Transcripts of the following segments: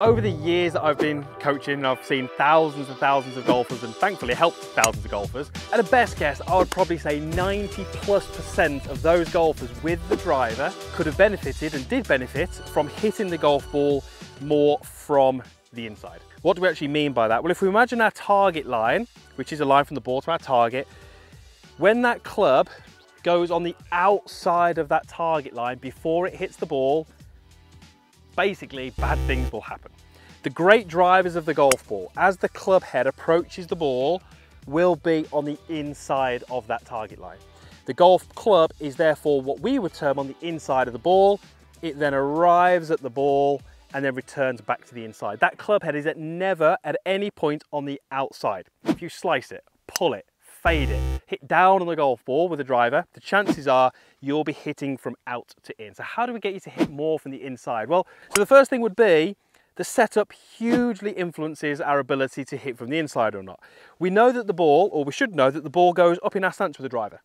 Over the years that I've been coaching, I've seen thousands and thousands of golfers and thankfully helped thousands of golfers. At a best guess, I would probably say 90+% of those golfers with the driver could have benefited and did benefit from hitting the golf ball more from the inside. What do we actually mean by that? Well, if we imagine our target line, which is a line from the ball to our target, when that club goes on the outside of that target line before it hits the ball, basically bad things will happen. The great drivers of the golf ball, as the club head approaches the ball, will be on the inside of that target line. The golf club is therefore what we would term on the inside of the ball. It then arrives at the ball and then returns back to the inside. That club head is never at any point on the outside. If you slice it, pull it, fade it, hit down on the golf ball with a driver, the chances are you'll be hitting from out to in. So how do we get you to hit more from the inside? Well, so the first thing would be the setup hugely influences our ability to hit from the inside or not. We know that the ball, or we should know that the ball goes up in our stance with the driver,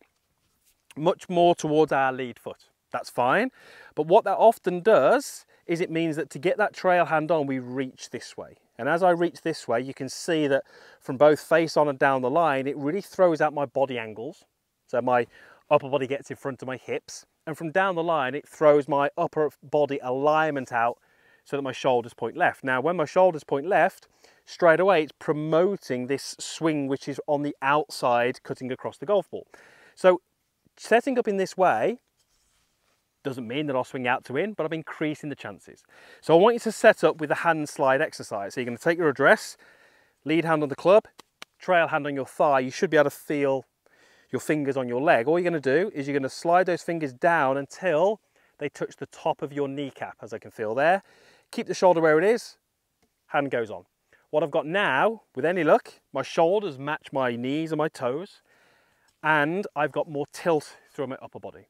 much more towards our lead foot. That's fine. But what that often does is it means that to get that trail hand on, we reach this way. And as I reach this way, you can see that from both face on and down the line, it really throws out my body angles. So my upper body gets in front of my hips. And from down the line, it throws my upper body alignment out so that my shoulders point left. Now, when my shoulders point left, straight away, it's promoting this swing, which is on the outside, cutting across the golf ball. So setting up in this way doesn't mean that I'll swing out to in, but I'm increasing the chances. So I want you to set up with a hand slide exercise. So you're going to take your address, lead hand on the club, trail hand on your thigh. You should be able to feel your fingers on your leg. All you're going to do is you're going to slide those fingers down until they touch the top of your kneecap, as I can feel there. Keep the shoulder where it is, hand goes on. What I've got now, with any luck, my shoulders match my knees and my toes, and I've got more tilt through my upper body.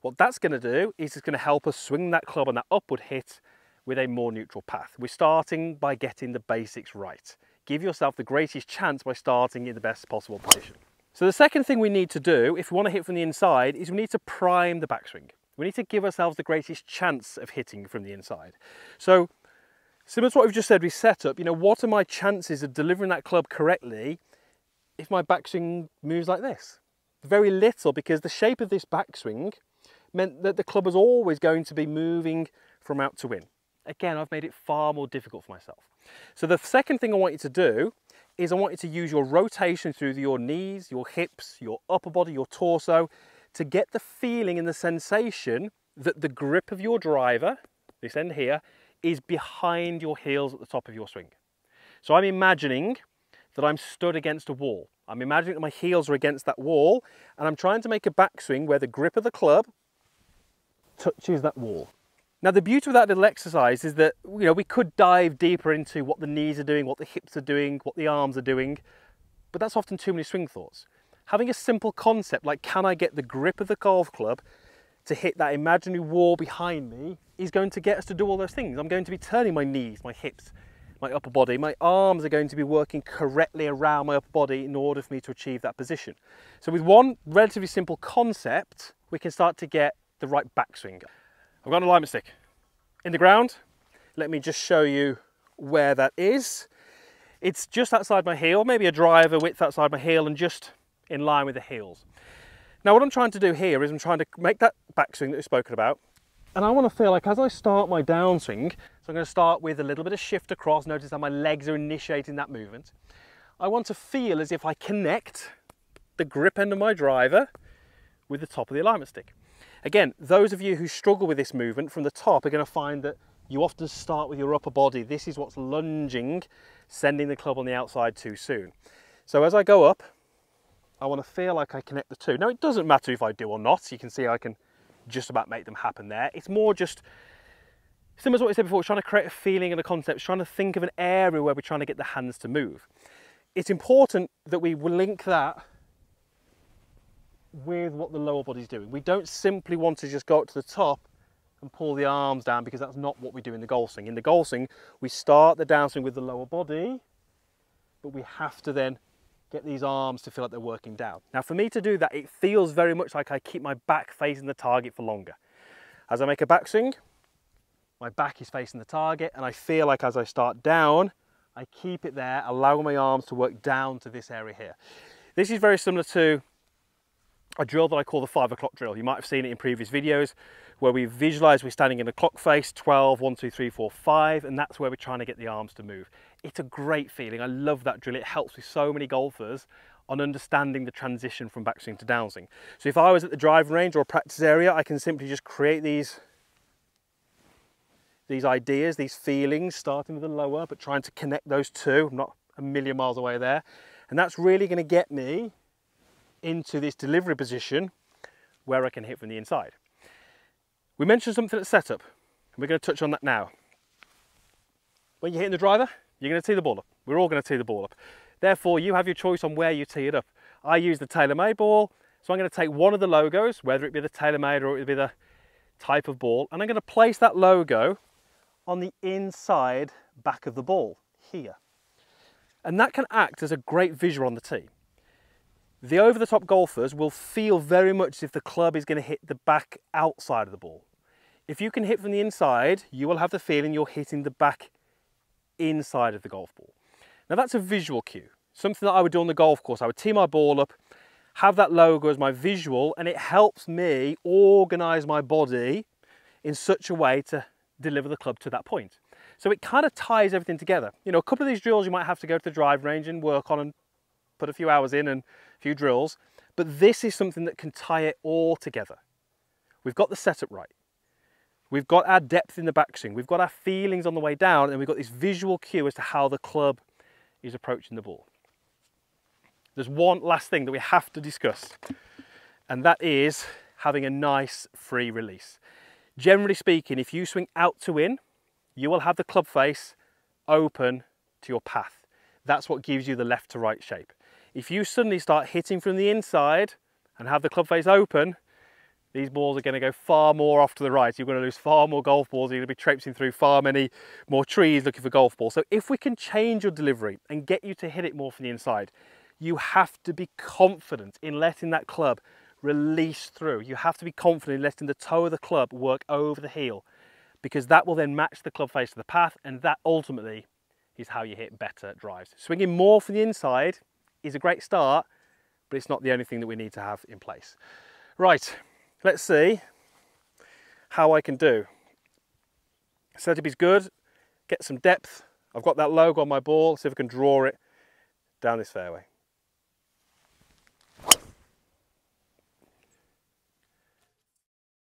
What that's going to do is it's going to help us swing that club on that upward hit with a more neutral path. We're starting by getting the basics right. Give yourself the greatest chance by starting in the best possible position. So the second thing we need to do if we want to hit from the inside is we need to prime the backswing. We need to give ourselves the greatest chance of hitting from the inside. So similar to what we've just said, we set up, what are my chances of delivering that club correctly if my backswing moves like this? Very little, because the shape of this backswing meant that the club was always going to be moving from out to in. Again, I've made it far more difficult for myself. So the second thing I want you to do is I want you to use your rotation through your knees, your hips, your upper body, your torso, to get the feeling and the sensation that the grip of your driver, this end here, is behind your heels at the top of your swing. So I'm imagining that I'm stood against a wall. I'm imagining that my heels are against that wall, and I'm trying to make a backswing where the grip of the club touches that wall. Now the beauty of that little exercise is that we could dive deeper into what the knees are doing, what the hips are doing, what the arms are doing, but that's often too many swing thoughts. Having a simple concept like, can I get the grip of the golf club to hit that imaginary wall behind me, is going to get us to do all those things. I'm going to be turning my knees, my hips, my upper body, my arms are going to be working correctly around my upper body in order for me to achieve that position. So with one relatively simple concept, we can start to get the right backswing. I've got an alignment stick in the ground. Let me just show you where that is. It's just outside my heel, maybe a driver width outside my heel and just in line with the heels. Now what I'm trying to do here is I'm trying to make that backswing that we've spoken about, and I want to feel like as I start my downswing, so I'm going to start with a little bit of shift across, notice how my legs are initiating that movement. I want to feel as if I connect the grip end of my driver with the top of the alignment stick. Again, those of you who struggle with this movement from the top are going to find that you often start with your upper body. This is what's lunging, sending the club on the outside too soon. So as I go up, I want to feel like I connect the two. Now it doesn't matter if I do or not. You can see I can just about make them happen there. It's more just similar to what I said before, it's trying to create a feeling and a concept, it's trying to think of an area where we're trying to get the hands to move. It's important that we link that with what the lower body's doing. We don't simply want to just go up to the top and pull the arms down, because that's not what we do in the golf swing. In the golf swing, we start the downswing with the lower body, but we have to then get these arms to feel like they're working down. Now for me to do that, it feels very much like I keep my back facing the target for longer. As I make a backswing, my back is facing the target, and I feel like as I start down, I keep it there, allowing my arms to work down to this area here. This is very similar to a drill that I call the 5 o'clock drill. You might have seen it in previous videos where we visualize we're standing in a clock face, 12, 1, 2, 3, 4, 5, and that's where we're trying to get the arms to move. It's a great feeling. I love that drill. It helps with so many golfers on understanding the transition from backswing to downswing. So if I was at the driving range or a practice area, I can simply just create these ideas, these feelings, starting with the lower, but trying to connect those two. I'm not a million miles away there. And that's really going to get me into this delivery position where I can hit from the inside. We mentioned something at setup, and we're going to touch on that now. When you're hitting the driver, you're going to tee the ball up. We're all going to tee the ball up. Therefore, you have your choice on where you tee it up. I use the TaylorMade ball, so I'm going to take one of the logos, whether it be the TaylorMade or it be the type of ball, and I'm going to place that logo on the inside back of the ball here. And that can act as a great visual on the tee. The over-the-top golfers will feel very much as if the club is going to hit the back outside of the ball. If you can hit from the inside, you will have the feeling you're hitting the back inside of the golf ball. Now that's a visual cue, something that I would do on the golf course. I would tee my ball up, have that logo as my visual, and it helps me organize my body in such a way to deliver the club to that point. So it kind of ties everything together. You know, a couple of these drills you might have to go to the drive range and work on and put a few hours in and a few drills, but this is something that can tie it all together. We've got the setup right. We've got our depth in the backswing. We've got our feelings on the way down, and we've got this visual cue as to how the club is approaching the ball. There's one last thing that we have to discuss, and that is having a nice free release. Generally speaking, if you swing out to in, you will have the club face open to your path. That's what gives you the left to right shape. If you suddenly start hitting from the inside and have the club face open, these balls are going to go far more off to the right. You're going to lose far more golf balls. You're going to be traipsing through far many more trees looking for golf balls. So if we can change your delivery and get you to hit it more from the inside, you have to be confident in letting that club release through. You have to be confident in letting the toe of the club work over the heel, because that will then match the club face to the path, and that ultimately is how you hit better drives. Swinging more from the inside is a great start, but it's not the only thing that we need to have in place. Right, let's see how I can do. Setup is good, get some depth. I've got that logo on my ball, see if I can draw it down this fairway.